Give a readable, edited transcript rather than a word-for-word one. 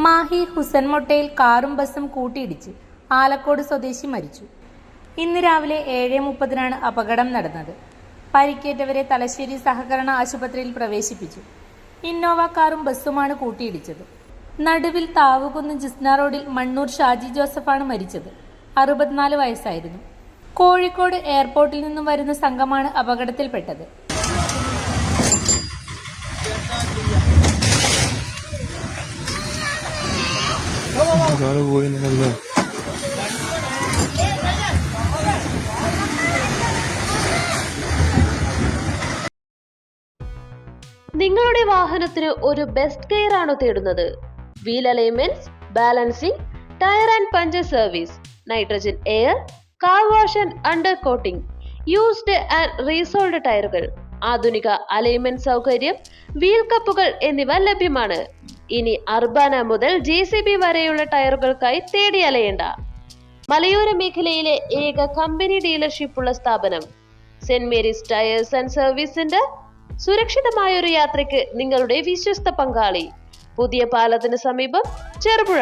മാഹി ഹുസൻമൊട്ടയിൽ കാറും ബസും കൂട്ടിയിടിച്ച് ആലക്കോട് സ്വദേശി മരിച്ചു. ഇന്ന് രാവിലെ 7:30 അപകടം നടന്നത്. പരിക്കേറ്റവരെ തലശ്ശേരി സഹകരണ ആശുപത്രിയിൽ പ്രവേശിപ്പിച്ചു. ഇന്നോവ കാറും ബസ്സുമാണ് കൂട്ടിയിടിച്ചത്. നടുവിൽ താവുകുന്ന് ജിസ്ന റോഡിൽ മണ്ണൂർ ഷാജി ജോസഫാണ് മരിച്ചത്. 64 വയസ്സായിരുന്നു. കോഴിക്കോട് എയർപോർട്ടിൽ നിന്നും വരുന്ന സംഘമാണ് അപകടത്തിൽപ്പെട്ടത്. നിങ്ങളുടെ വാഹനത്തിന് ഒരു ബെസ്റ്റ് കെയർ ആണോ തേടുന്നത്? Wheel alignments, balancing, tyre and puncture service, nitrogen air, car wash and under coating, used and resoled ടയറുകൾ, ആധുനിക അലൈൻമെന്റ് സൗകര്യം, വീൽ കപ്പുകൾ എന്നിവ ലഭ്യമാണ്. ഇനി അർബാന മുതൽ JCB വരെയുള്ള ടയറുകൾക്കായി തേടി അലയേണ്ട. മലയോര മേഖലയിലെ ഏക കമ്പനി ഡീലർഷിപ്പ് ഉള്ള സ്ഥാപനം saint Mary's tyres and service centre. സുരക്ഷിതമായ ഒരു യാത്രയ്ക്ക് നിങ്ങളുടെ വിശ്വസ്ത പങ്കാളി. പുതിയ പാലത്തിന് സമീപം, ചെറുപുഴ.